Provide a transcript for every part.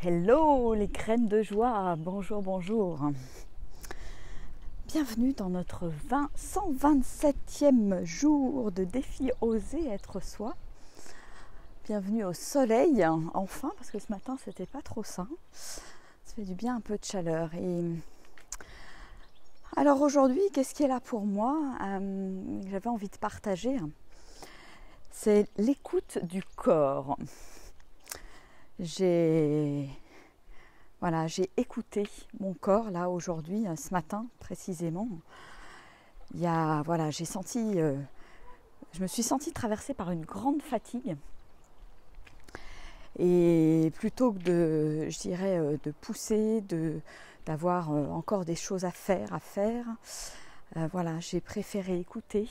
Hello les graines de joie, bonjour, bonjour. Bienvenue dans notre 127e jour de défi Oser être soi. Bienvenue au soleil, enfin, parce que ce matin c'était pas trop ça. Ça fait du bien un peu de chaleur. Et alors aujourd'hui, qu'est-ce qui est là pour moi? J'avais envie de partager. C'est l'écoute du corps. J'ai écouté mon corps là aujourd'hui, ce matin précisément. Je me suis sentie traversée par une grande fatigue. Et plutôt que de pousser, d'avoir encore des choses à faire, j'ai préféré écouter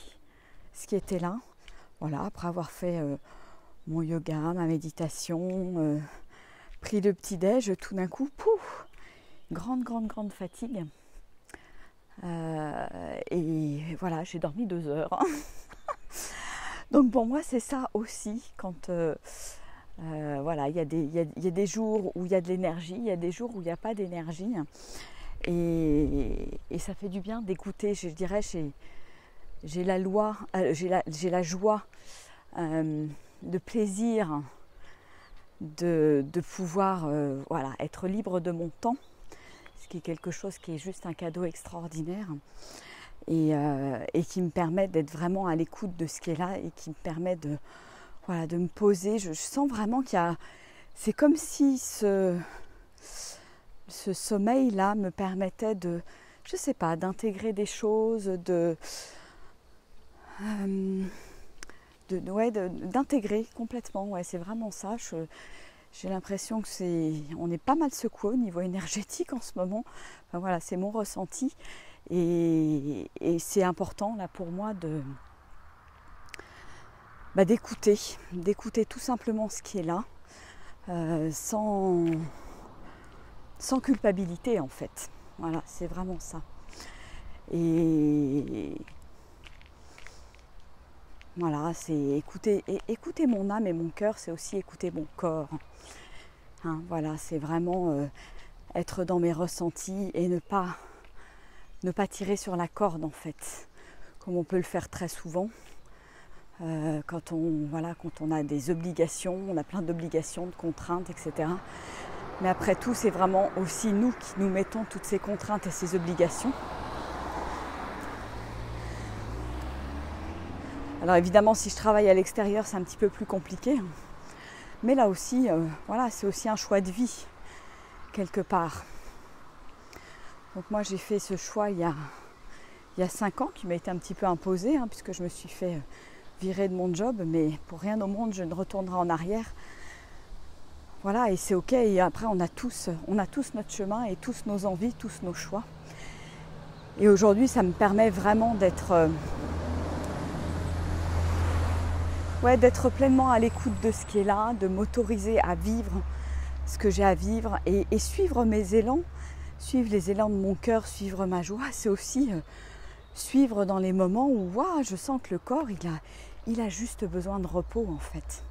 ce qui était là. Voilà, après avoir fait mon yoga, ma méditation, pris le petit-déj, tout d'un coup, pouf, grande fatigue. Et voilà, j'ai dormi 2 heures. Donc pour moi, c'est ça aussi, quand il y a des jours où il y a de l'énergie, il y a des jours où il n'y a pas d'énergie. Et ça fait du bien d'écouter, je dirais, j'ai la joie, le plaisir de pouvoir être libre de mon temps, ce qui est quelque chose qui est juste un cadeau extraordinaire et qui me permet d'être vraiment à l'écoute de ce qui est là et qui me permet de me poser. Je sens vraiment c'est comme si ce sommeil là me permettait d'intégrer des choses, d'intégrer complètement. Ouais, c'est vraiment ça. J'ai l'impression on est pas mal secoué au niveau énergétique en ce moment. Enfin, voilà, c'est mon ressenti. Et c'est important là pour moi d'écouter tout simplement ce qui est là, sans culpabilité en fait. Voilà, c'est vraiment ça. Et voilà, c'est écouter mon âme et mon cœur, c'est aussi écouter mon corps. Voilà, c'est vraiment être dans mes ressentis et ne pas tirer sur la corde en fait, comme on peut le faire très souvent. Quand on a des obligations, on a plein d'obligations, de contraintes, etc. Mais après tout, c'est vraiment aussi nous qui nous mettons toutes ces contraintes et ces obligations. Alors évidemment, si je travaille à l'extérieur, c'est un petit peu plus compliqué. Mais là aussi, c'est aussi un choix de vie, quelque part. Donc moi, j'ai fait ce choix il y a 5 ans, qui m'a été un petit peu imposé, puisque je me suis fait virer de mon job. Mais pour rien au monde, je ne retournerai en arrière. Voilà, et c'est ok. Et après, on a tous notre chemin et tous nos envies, tous nos choix. Et aujourd'hui, ça me permet vraiment d'être pleinement à l'écoute de ce qui est là, de m'autoriser à vivre ce que j'ai à vivre et suivre mes élans, suivre les élans de mon cœur, suivre ma joie. C'est aussi suivre dans les moments où je sens que le corps, il a juste besoin de repos en fait.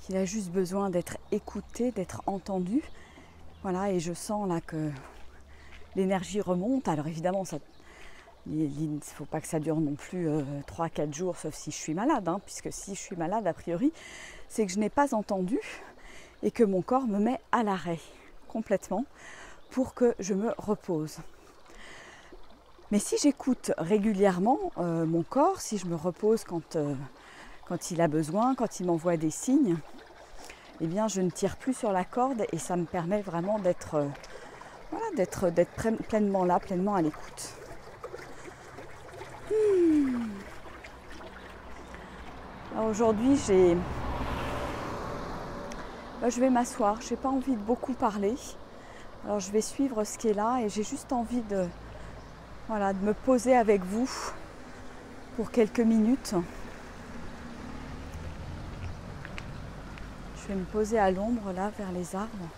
Il a juste besoin d'être écouté, d'être entendu. Voilà, et je sens là que l'énergie remonte. Alors évidemment, il ne faut pas que ça dure non plus 3-4 jours, sauf si je suis malade, puisque si je suis malade, a priori, c'est que je n'ai pas entendu et que mon corps me met à l'arrêt complètement pour que je me repose. Mais si j'écoute régulièrement mon corps, si je me repose quand il a besoin, quand il m'envoie des signes, eh bien je ne tire plus sur la corde et ça me permet vraiment d'être pleinement là, pleinement à l'écoute. Alors aujourd'hui, je vais m'asseoir. Je n'ai pas envie de beaucoup parler. Alors je vais suivre ce qui est là et j'ai juste envie de me poser avec vous pour quelques minutes. Je vais me poser à l'ombre là, vers les arbres.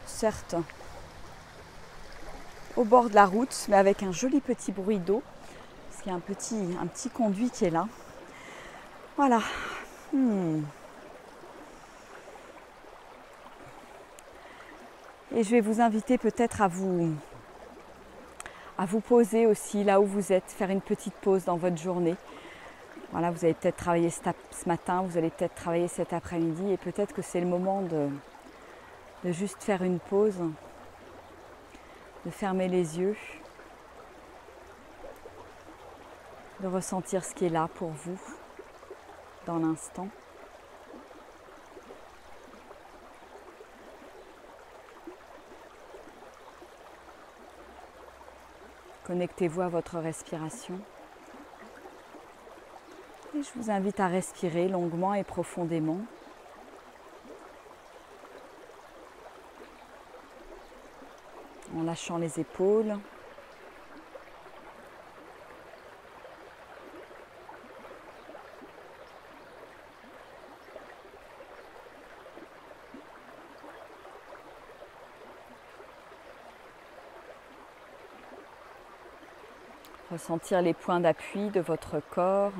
Certes, au bord de la route, mais avec un joli petit bruit d'eau. Parce qu'il y a un petit conduit qui est là. Voilà. Et je vais vous inviter peut-être à vous poser aussi là où vous êtes, faire une petite pause dans votre journée. Voilà, vous avez peut-être travaillé ce matin, vous allez peut-être travailler cet après-midi et peut-être que c'est le moment de juste faire une pause, de fermer les yeux, de ressentir ce qui est là pour vous dans l'instant. Connectez-vous à votre respiration. Et je vous invite à respirer longuement et profondément. En lâchant les épaules. Ressentir les points d'appui de votre corps,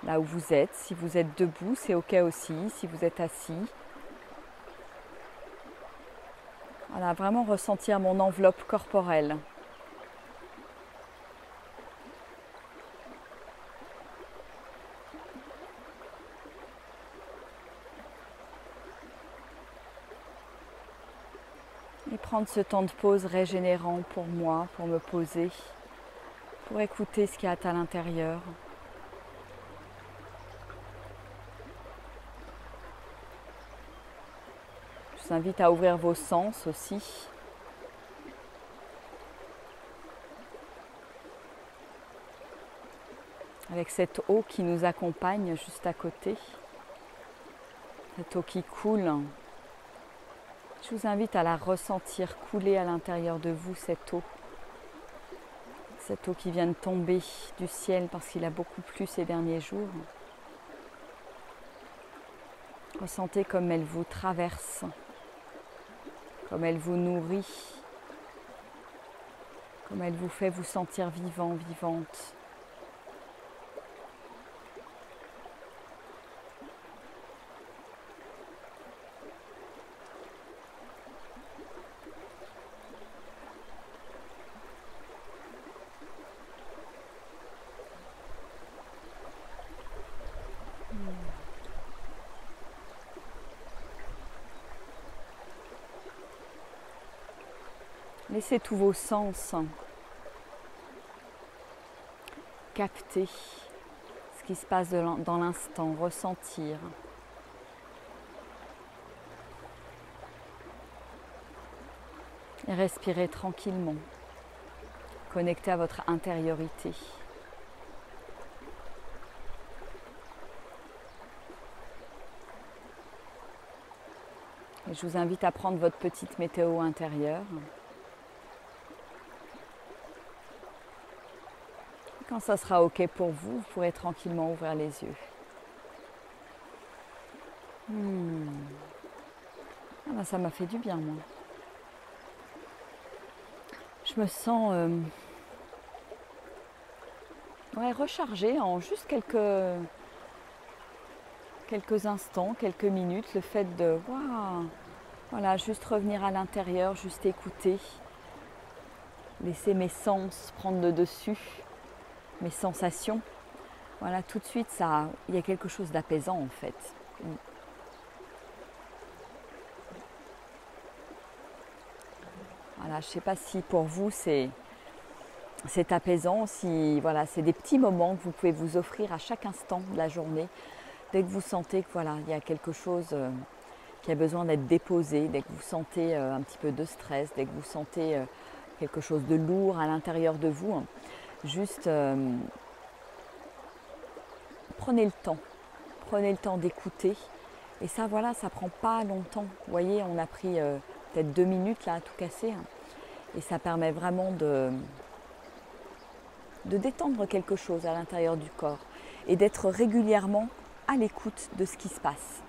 là où vous êtes. Si vous êtes debout, c'est ok aussi. Si vous êtes assis. Voilà, vraiment ressentir mon enveloppe corporelle. Et prendre ce temps de pause régénérant pour moi, pour me poser, pour écouter ce qu'il y a à l'intérieur. Je vous invite à ouvrir vos sens aussi. Avec cette eau qui nous accompagne juste à côté. Cette eau qui coule. Je vous invite à la ressentir couler à l'intérieur de vous, cette eau. Cette eau qui vient de tomber du ciel parce qu'il a beaucoup plu ces derniers jours. Ressentez comme elle vous traverse, comme elle vous nourrit, comme elle vous fait vous sentir vivant, vivante. Laissez tous vos sens capter ce qui se passe dans l'instant, ressentir. Et respirez tranquillement, connecté à votre intériorité. Et je vous invite à prendre votre petite météo intérieure. Quand ça sera OK pour vous, vous pourrez tranquillement ouvrir les yeux. Ah ben, ça m'a fait du bien, moi. Je me sens rechargée en juste quelques instants, quelques minutes. Le fait de voilà, juste revenir à l'intérieur, juste écouter, laisser mes sens prendre le dessus. Mes sensations, voilà, tout de suite, il y a quelque chose d'apaisant en fait. Voilà, je ne sais pas si pour vous c'est apaisant, si voilà, c'est des petits moments que vous pouvez vous offrir à chaque instant de la journée, dès que vous sentez que voilà, il y a quelque chose qui a besoin d'être déposé, dès que vous sentez un petit peu de stress, dès que vous sentez quelque chose de lourd à l'intérieur de vous. Juste prenez le temps d'écouter et ça voilà, ça prend pas longtemps. Vous voyez, on a pris peut-être 2 minutes là à tout casser et ça permet vraiment de détendre quelque chose à l'intérieur du corps et d'être régulièrement à l'écoute de ce qui se passe.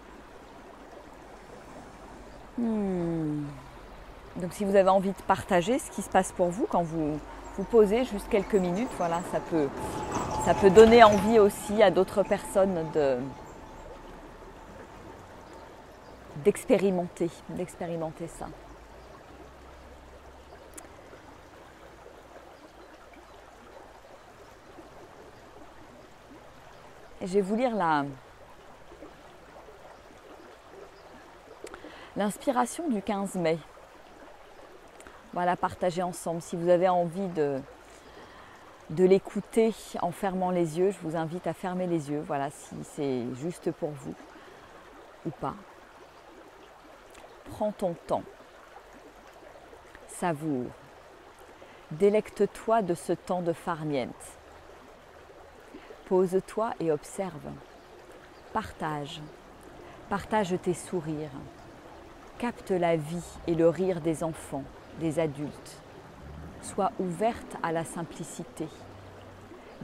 Donc si vous avez envie de partager ce qui se passe pour vous quand vous posez juste quelques minutes, voilà, ça peut donner envie aussi à d'autres personnes d'expérimenter ça. Et je vais vous lire l'inspiration du 15 mai. On va la partager ensemble. Si vous avez envie de l'écouter en fermant les yeux, je vous invite à fermer les yeux. Voilà, si c'est juste pour vous ou pas. Prends ton temps. Savoure. Délecte-toi de ce temps de farniente. Pose-toi et observe. Partage. Partage tes sourires. Capte la vie et le rire des enfants, des adultes. Sois ouverte à la simplicité.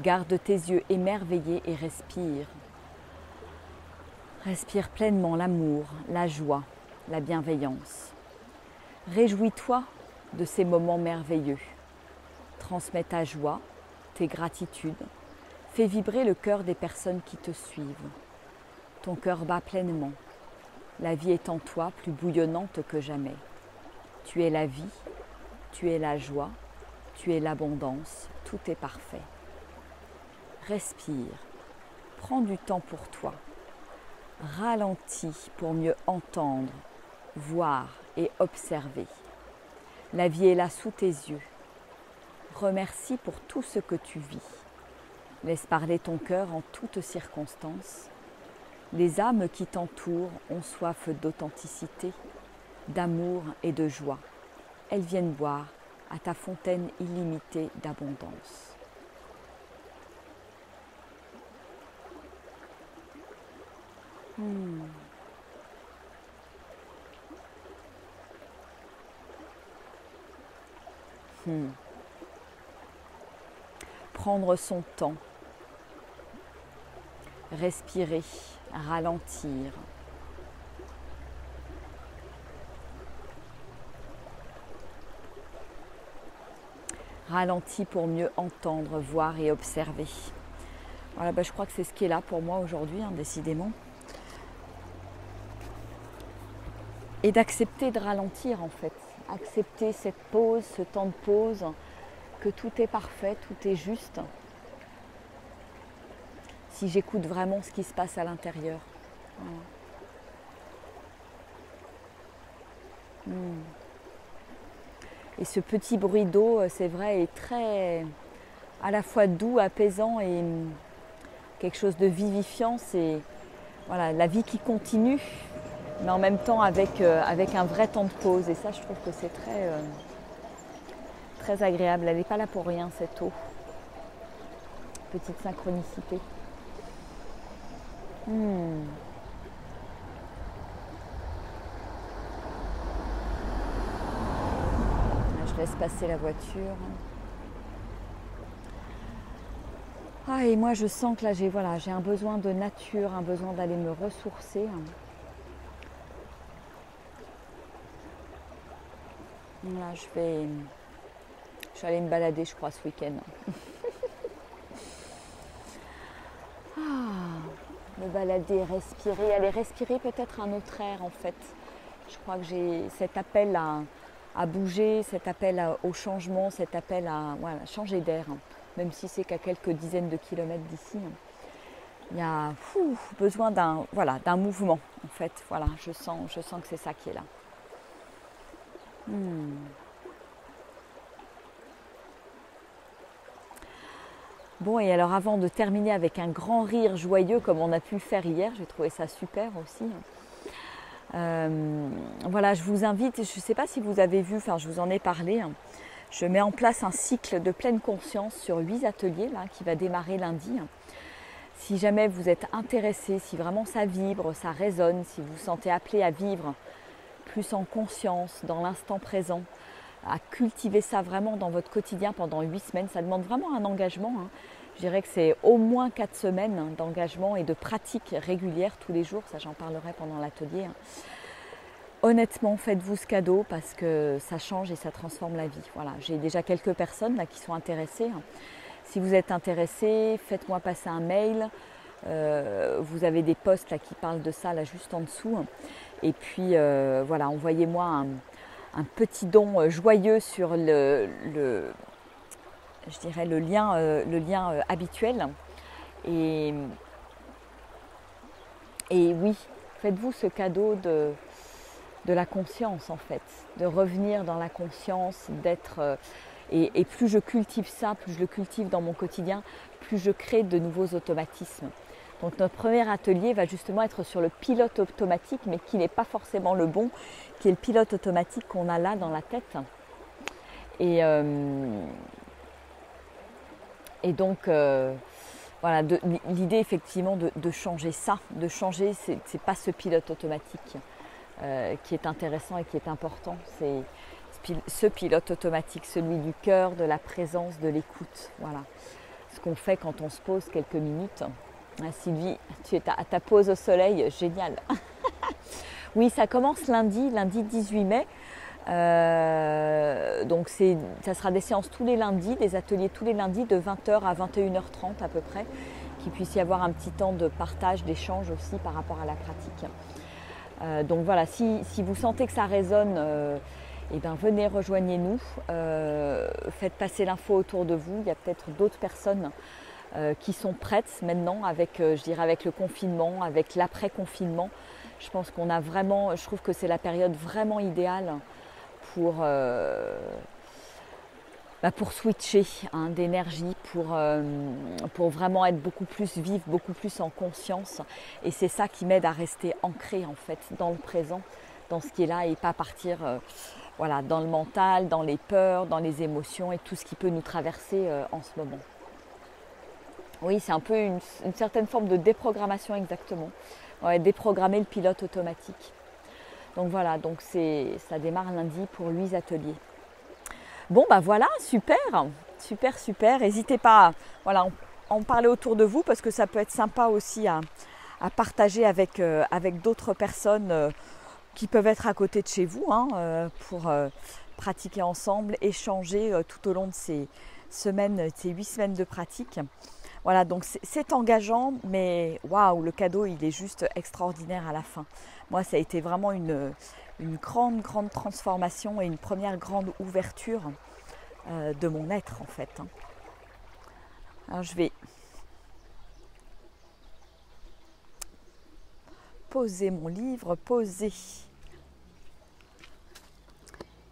Garde tes yeux émerveillés et respire. Respire pleinement l'amour, la joie, la bienveillance. Réjouis-toi de ces moments merveilleux. Transmets ta joie, tes gratitudes. Fais vibrer le cœur des personnes qui te suivent. Ton cœur bat pleinement. La vie est en toi plus bouillonnante que jamais. Tu es la vie, tu es la joie, tu es l'abondance, tout est parfait. Respire, prends du temps pour toi. Ralentis pour mieux entendre, voir et observer. La vie est là sous tes yeux. Remercie pour tout ce que tu vis. Laisse parler ton cœur en toutes circonstances. Les âmes qui t'entourent ont soif d'authenticité, d'amour et de joie. Elles viennent boire à ta fontaine illimitée d'abondance. Prendre son temps. Respirer, ralentir. Ralentis pour mieux entendre, voir et observer. Voilà, je crois que c'est ce qui est là pour moi aujourd'hui, décidément. Et d'accepter de ralentir en fait. Accepter cette pause, ce temps de pause, que tout est parfait, tout est juste. Si j'écoute vraiment ce qui se passe à l'intérieur. Et ce petit bruit d'eau, c'est vrai, est très à la fois doux, apaisant et quelque chose de vivifiant. C'est voilà, la vie qui continue, mais en même temps avec un vrai temps de pause. Et ça, je trouve que c'est très agréable. Elle n'est pas là pour rien, cette eau. Petite synchronicité. Je laisse passer la voiture. Ah, et moi je sens que là j'ai un besoin de nature, un besoin d'aller me ressourcer. Là, je vais aller me balader, je crois, ce week-end. Me balader, respirer, aller respirer peut-être un autre air en fait. Je crois que j'ai cet appel à bouger, cet appel au changement, cet appel à changer d'air, même si c'est qu'à quelques dizaines de kilomètres d'ici. Il y a besoin d'un mouvement en fait. Voilà, je sens que c'est ça qui est là. Bon, et alors avant de terminer avec un grand rire joyeux comme on a pu le faire hier, j'ai trouvé ça super aussi. Voilà, je vous invite, je ne sais pas si vous avez vu, je vous en ai parlé, je mets en place un cycle de pleine conscience sur 8 ateliers là, qui va démarrer lundi. Si jamais vous êtes intéressé, si vraiment ça vibre, ça résonne, si vous vous sentez appelé à vivre plus en conscience, dans l'instant présent, à cultiver ça vraiment dans votre quotidien pendant 8 semaines. Ça demande vraiment un engagement. Je dirais que c'est au moins 4 semaines d'engagement et de pratique régulière tous les jours. Ça, j'en parlerai pendant l'atelier. Honnêtement, faites-vous ce cadeau parce que ça change et ça transforme la vie. Voilà, j'ai déjà quelques personnes là qui sont intéressées. Si vous êtes intéressé, faites-moi passer un mail. Vous avez des posts là qui parlent de ça là juste en dessous. Et puis voilà, envoyez-moi un petit don joyeux sur le lien habituel. Et Et oui, faites-vous ce cadeau de la conscience en fait, de revenir dans la conscience, d'être... et plus je cultive ça, plus je le cultive dans mon quotidien, plus je crée de nouveaux automatismes. Donc notre premier atelier va justement être sur le pilote automatique, mais qui n'est pas forcément le bon, qui est le pilote automatique qu'on a là dans la tête. Et donc, voilà, l'idée effectivement de changer ça, de changer, c'est pas ce pilote automatique qui est intéressant et qui est important, c'est ce pilote automatique, celui du cœur, de la présence, de l'écoute. Voilà, ce qu'on fait quand on se pose quelques minutes. Ah, Sylvie, tu es à ta pause au soleil, génial. Oui, ça commence lundi 18 mai. Donc ça sera des séances tous les lundis, des ateliers tous les lundis de 20h à 21h30 à peu près, qu'il puisse y avoir un petit temps de partage, d'échange aussi par rapport à la pratique. Donc voilà, si vous sentez que ça résonne, eh bien, venez, rejoignez-nous, faites passer l'info autour de vous. Il y a peut-être d'autres personnes qui sont prêtes maintenant avec, je dirais, avec le confinement, avec l'après-confinement. Je pense qu'on a vraiment, je trouve que c'est la période vraiment idéale pour switcher d'énergie, pour vraiment être beaucoup plus vive, beaucoup plus en conscience. Et c'est ça qui m'aide à rester ancrée en fait dans le présent, dans ce qui est là et pas partir voilà, dans le mental, dans les peurs, dans les émotions et tout ce qui peut nous traverser en ce moment. Oui, c'est un peu une certaine forme de déprogrammation exactement. Ouais, déprogrammer le pilote automatique. Donc voilà, donc ça démarre lundi pour 8 ateliers. Bon bah voilà, super, super, super. N'hésitez pas à en parler autour de vous parce que ça peut être sympa aussi à partager avec d'autres personnes qui peuvent être à côté de chez vous pour pratiquer ensemble, échanger tout au long de ces 8 semaines de pratique. Voilà, donc c'est engageant, mais waouh, le cadeau, il est juste extraordinaire à la fin. Moi, ça a été vraiment une grande, grande transformation et une première grande ouverture de mon être, en fait. Alors, je vais poser mon livre, poser.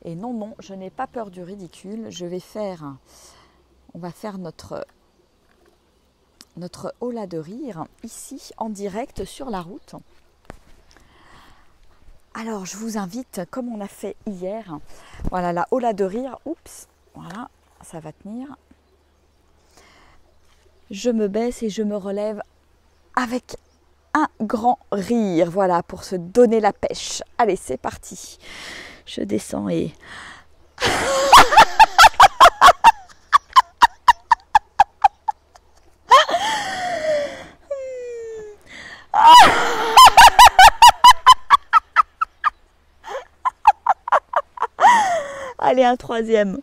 Et non, je n'ai pas peur du ridicule. On va faire notre Hola de rire ici en direct sur la route. Alors je vous invite, comme on a fait hier, voilà la Hola de rire, oups, voilà, ça va tenir. Je me baisse et je me relève avec un grand rire, voilà, pour se donner la pêche. Allez, c'est parti. Je descends et... Allez, un troisième.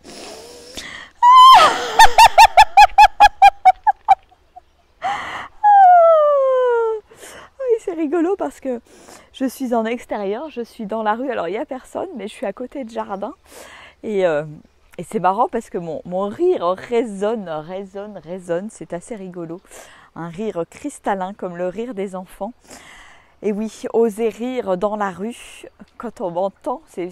C'est rigolo parce que je suis en extérieur, je suis dans la rue. Alors, il n'y a personne, mais je suis à côté de jardin. Et c'est marrant parce que mon rire résonne. C'est assez rigolo. Un rire cristallin comme le rire des enfants. Et oui, oser rire dans la rue quand on m'entend, c'est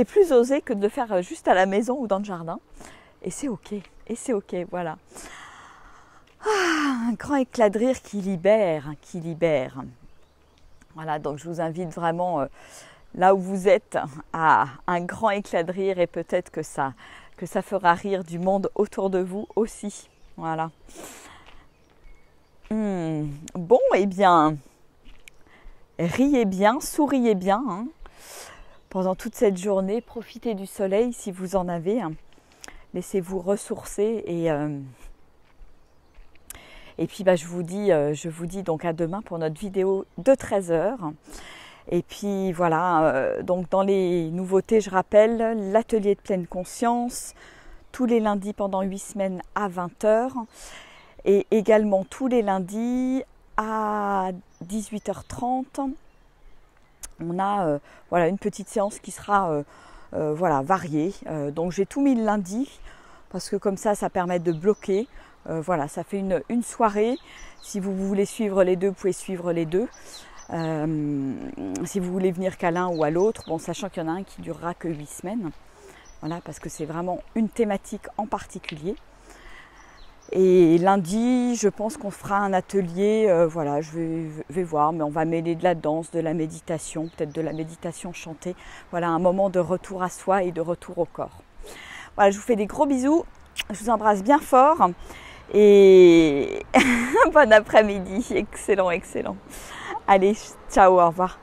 plus osé que de le faire juste à la maison ou dans le jardin. Et c'est ok, voilà. Un grand éclat de rire qui libère. Voilà, donc je vous invite vraiment, là où vous êtes, à un grand éclat de rire et peut-être que ça fera rire du monde autour de vous aussi. Voilà. Bon, eh bien, riez bien, souriez bien pendant toute cette journée. Profitez du soleil si vous en avez. Laissez-vous ressourcer et puis je vous dis donc à demain pour notre vidéo de 13h. Et puis voilà, donc dans les nouveautés, je rappelle l'atelier de pleine conscience tous les lundis pendant 8 semaines à 20h. Et également tous les lundis à 18h30, on a une petite séance qui sera variée. Donc j'ai tout mis le lundi parce que comme ça permet de bloquer. Voilà, ça fait une soirée. Si vous voulez suivre les deux, vous pouvez suivre les deux. Si vous voulez venir qu'à l'un ou à l'autre, bon, sachant qu'il y en a un qui durera que 8 semaines. Voilà, parce que c'est vraiment une thématique en particulier. Et lundi, je pense qu'on fera un atelier, voilà, je vais voir, mais on va mêler de la danse, de la méditation, peut-être de la méditation chantée. Voilà, un moment de retour à soi et de retour au corps. Voilà, je vous fais des gros bisous, je vous embrasse bien fort et bon après-midi, excellent, excellent. Allez, ciao, au revoir.